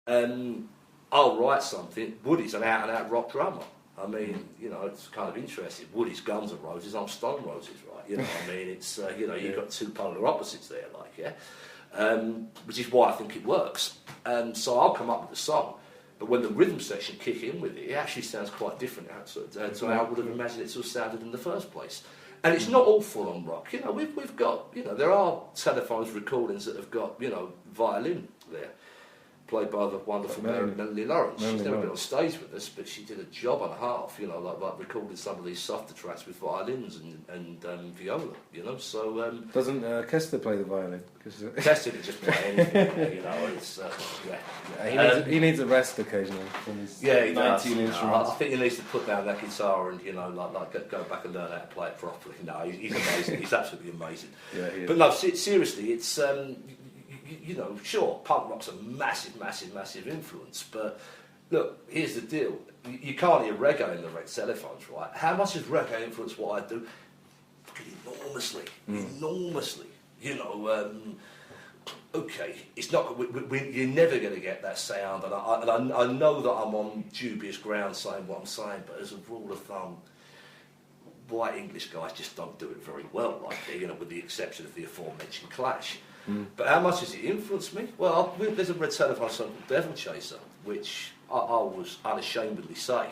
I'll write something. Woody's an out-and-out rock drummer. I mean, you know, it's kind of interesting. Woody's Guns N' Roses, I'm Stone Roses, right? You know what I mean? It's, you know, you've got two polar opposites there, like, yeah? Which is why I think it works. So I'll come up with a song, but when the rhythm section kick in with it, it actually sounds quite different to how I would have imagined it to have sounded in the first place. And it's not all full-on rock. You know, we've got, you know, there are Telephones recordings that have got, you know, violin there, played by the wonderful Melanie Lawrence. She's never been on stage with us, but she did a job and a half, you know, like recording some of these softer tracks with violins and viola, you know, so... Doesn't Kester play the violin? Kester can just play anything, you know, it's... he needs a rest occasionally from his 19 instruments. I think he needs to put down that guitar and, you know, like go back and learn how to play it properly. No, he's amazing, he's absolutely amazing. Yeah, he is. But no, seriously, it's... you know, sure, punk rock's a massive influence, but look, here's the deal. You can't hear reggae in the Red Telephones, right? How much does reggae influence what I do? Fucking enormously. You know, okay, it's not. You're never going to get that sound, and I know that I'm on dubious ground saying what I'm saying, but as a rule of thumb, white English guys just don't do it very well, like, you know, with the exception of the aforementioned Clash. But how much has it influenced me? Well, there's a Red Telephone song called Devil Chaser, which I was unashamedly say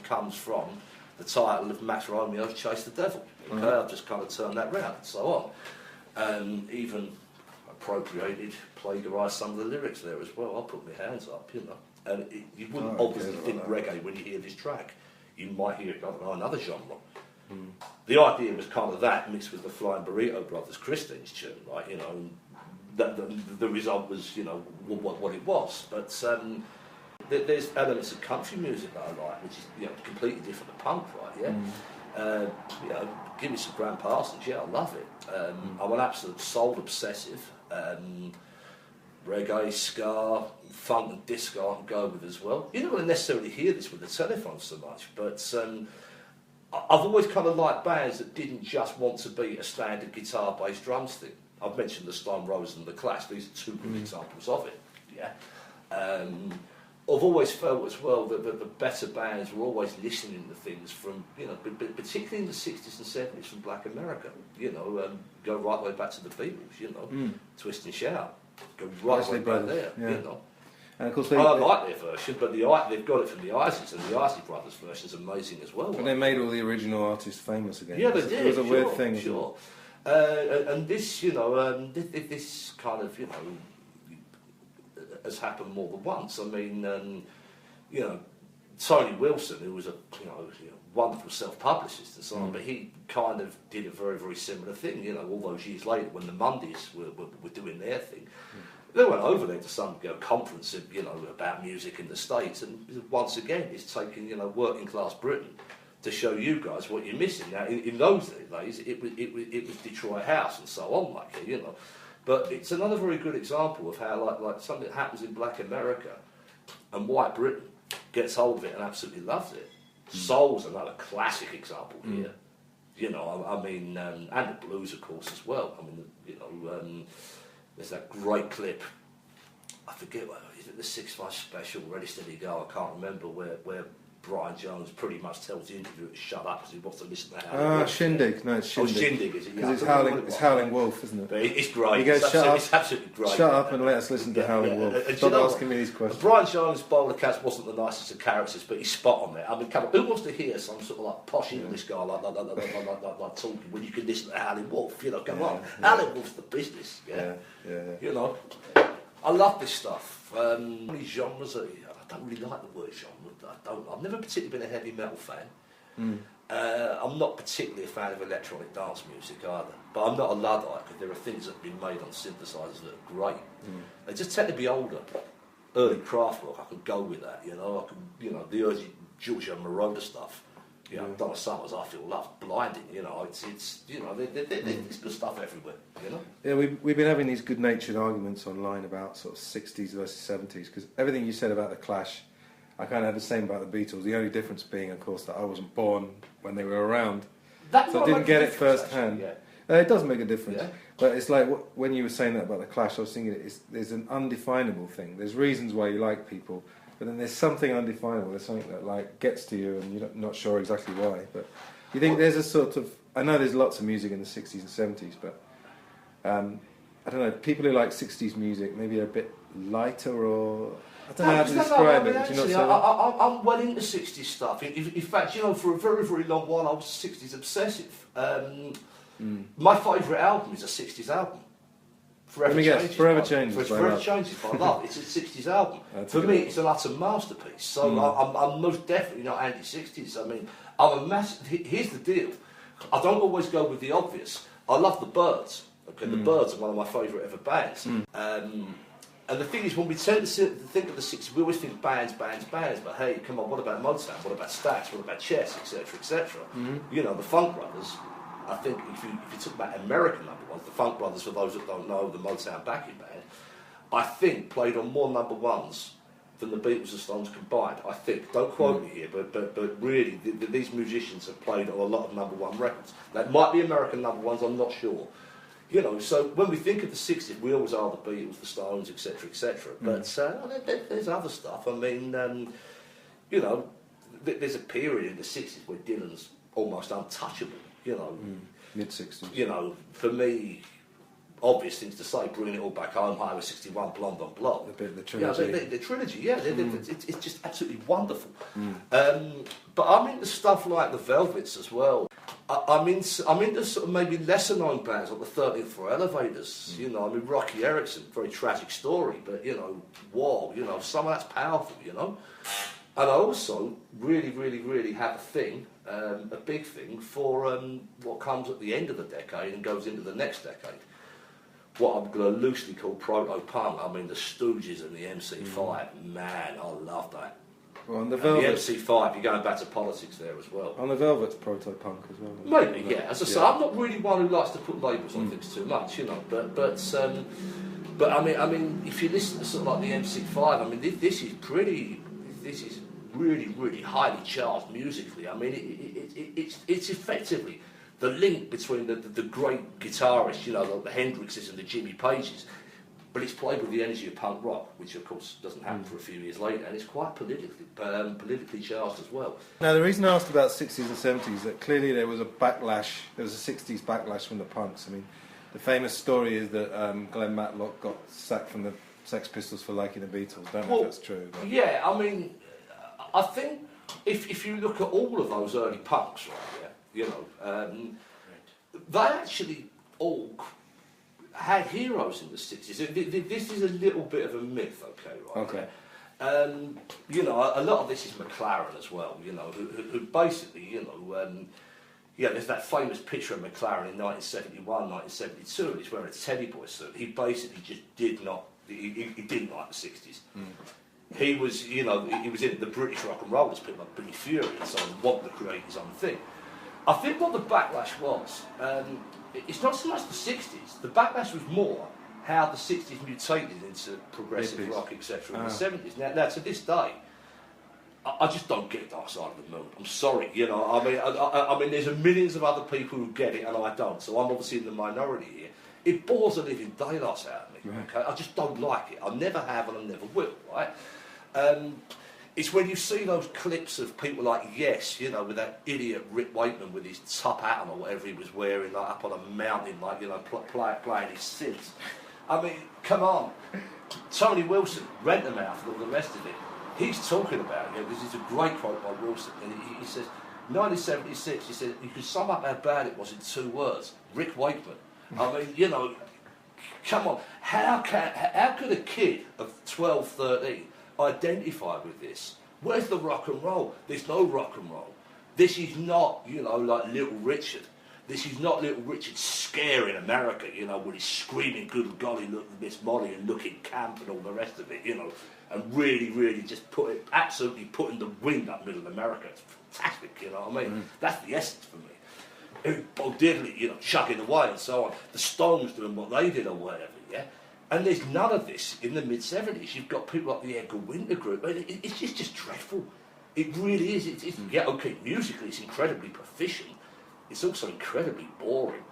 comes from the title of Max Romeo's Chase the Devil. Okay, I've just kind of turned that round and so on. Even appropriated, plagiarised some of the lyrics there as well. I'll put my hands up, you know. And you wouldn't obviously think reggae when you hear this track. You might hear another genre. The idea was kind of that mixed with the Flying Burrito Brothers Christine's tune, right? You know, and the result was, you know, what it was. But there's elements of country music that I like, which is, you know, completely different to punk, right? Yeah. You know, give me some Graham Parsons, yeah, I love it. I'm an absolute soul obsessive. Reggae, ska, funk and disco I can go with as well. You're not going to necessarily hear this with the Telephone so much, but I've always kind of liked bands that didn't just want to be a standard guitar-based drums thing. I've mentioned the Stone Roses and the Clash. These are two good examples of it. Yeah. I've always felt as well that the better bands were always listening to things from, you know, particularly in the 60s and 70s from Black America. You know, go right way back to the Beatles. You know, Twist and Shout. Go right way back there. Yeah. You know. And of course I don't like their version, but they've got it from the Islys, and the Isley Brothers version is amazing as well. But they made all the original artists famous again. Yeah, they did. It was a weird thing. Sure. And this, you know, this kind of, you know, has happened more than once. I mean, you know, Tony Wilson, who was a wonderful self-publicist and so on, but he kind of did a very, very similar thing. You know, all those years later, when the Mondays were doing their thing. They went over there to some conference, you know, about music in the States, and once again, it's taking, you know, working class Britain to show you guys what you're missing. Now, in those days, it was Detroit House and so on, like, you know. But it's another very good example of how, like something that happens in Black America, and white Britain gets hold of it and absolutely loves it. Soul's another classic example here. You know, I mean, and the blues, of course, as well. I mean, you know. There's that great clip, I forget, is it the 6-5 special, Ready Steady Go, I can't remember, where Brian Jones pretty much tells the interviewer to shut up because he wants to listen to Howling. Shindig. No, it's Shindig. Oh, Shindig, is it? Because it's Howling Wolf, isn't it? But it's great. He goes, it's absolutely great. Shut up and let us listen to Howling Wolf. Stop asking me these questions. Brian Jones' Bowler Cats wasn't the nicest of characters, but he's spot on there. I mean, come on, who wants to hear some sort of like posh English guy like talking when you can listen to Howling Wolf? You know, come on. Howling Wolf's the business. Yeah. You know, I love this stuff. Many genres. I don't really like the word genre. I've never particularly been a heavy metal fan. I'm not particularly a fan of electronic dance music either. But I'm not a Luddite because there are things that have been made on synthesizers that are great. They just tend to be older. Early craft rock, I could go with that. You know, I could, you know, the early Giorgio Moroder stuff. You know, Donna Summers, I feel love's blinding. You know, it's you know, there's good stuff everywhere. You know. Yeah, we've been having these good-natured arguments online about sort of 60s versus 70s because everything you said about the Clash, I kind of had the same about the Beatles. The only difference being, of course, that I wasn't born when they were around, so I didn't get it first hand. It does make a difference. Yeah. But it's like when you were saying that about the Clash, I was thinking there's an undefinable thing. There's reasons why you like people, but then there's something undefinable. There's something that like gets to you, and you're not sure exactly why. But you think there's a sort of... I know there's lots of music in the 60s and 70s, but I don't know, people who like 60s music maybe are a bit lighter, or... I don't know how to describe it. Actually, I'm well into 60s stuff. In fact, you know, for a very, very long while I was 60s obsessive. My favourite album is a 60s album. Forever Changes. I love it. It's a 60s album. For me, it's an utter masterpiece. So I'm most definitely not anti-60s. I mean, I'm a massive... Here's the deal. I don't always go with the obvious. I love the Byrds. Okay, the Byrds are one of my favourite ever bands. And the thing is, when we tend to think of the 60s, we always think bands, but hey, come on, what about Motown? What about Stax? What about Chess, etc., etc.? You know, the Funk Brothers, I think if you talk about American number ones, the Funk Brothers, for those that don't know, the Motown backing band, I think played on more number ones than the Beatles and Stones combined. I think, don't quote me here, but really, these musicians have played on a lot of number one records. That might be American number ones, I'm not sure. You know, so when we think of the 60s, we always are the Beatles, the Stones, etc., etc. But there's other stuff. I mean, you know, there's a period in the 60s where Dylan's almost untouchable, you know. Mid-60s. You know, for me, obvious things to say, Bringing It All Back Home, Highway 61, Blonde on Blonde. The trilogy. Yeah, the trilogy, yeah. It's just absolutely wonderful. But I'm into stuff like the Velvets as well. I'm into sort of maybe lesser known bands like the 13th Floor Elevators. You know, I mean, Rocky Erickson, very tragic story, but you know, war. You know, some of that's powerful. You know, and I also really have a thing, a big thing for what comes at the end of the decade and goes into the next decade. What I'm going to loosely call proto-punk. I mean, the Stooges and the MC5. Man, I love that. Well, on the Velvets, the MC5, you're going back to politics there as well. On the Velvets, proto-punk as well. Maybe, yeah. As I say, I'm not really one who likes to put labels on things too much, you know. But I mean, if you listen to sort of like the MC5, I mean, this is really highly charged musically. I mean, it's effectively the link between the great guitarists, you know, the Hendrixes and the Jimmy Pages. But it's played with the energy of punk rock, which of course doesn't happen for a few years later, and it's quite politically charged as well. Now, the reason I asked about 60s and 70s is that clearly there was a backlash, there was a 60s backlash from the punks. I mean, the famous story is that Glenn Matlock got sacked from the Sex Pistols for liking the Beatles. Don't know if that's true. But. Yeah, I mean, I think if you look at all of those early punks, right, yeah, you know, they actually all had heroes in the 60s. This is a little bit of a myth, okay, right? Okay. You know, a lot of this is McLaren as well, you know, who basically, you know, there's that famous picture of McLaren in 1971, 1972, and he's wearing a Teddy Boy suit. He basically just didn't like the 60s. He was, you know, he was in the British rock and rollers, people like Billy Fury and so on, wanted to create his own thing. I think what the backlash was, it's not so much the 60s. The backlash was more how the 60s mutated into progressive rock, etc. in the 70s. Now, to this day, I just don't get Dark Side of the Moon. I'm sorry, you know. I mean, there's millions of other people who get it, and I don't. So I'm obviously in the minority here. It bores the living daylights out of me. Right. Okay, I just don't like it. I never have, and I never will. Right. It's when you see those clips of people like Yass, you know, with that idiot Rick Wakeman with his top hat on or whatever he was wearing, like up on a mountain, like, you know, playing his synths. I mean, come on. Tony Wilson, Rent-A-Mouth and all the rest of it. He's talking about it, because it's a great quote by Wilson, and he says, 1976, he said, you could sum up how bad it was in 2 words, Rick Wakeman. I mean, you know, come on, how could a kid of 12, 13 identify with this? Where's the rock and roll? There's no rock and roll. This is not, you know, like Little Richard. This is not Little Richard scaring America, you know, when he's screaming, good golly, look at Miss Molly and looking camp and all the rest of it, you know, and really just absolutely putting the wind up middle of America. It's fantastic, you know what I mean? That's the essence for me. Bo Diddley, you know, chugging away and so on. The Stones doing what they did or whatever, yeah? And there's none of this in the mid-70s. You've got people like the Edgar Winter Group. It's just dreadful. It really is. Yeah, okay, musically it's incredibly proficient. It's also incredibly boring.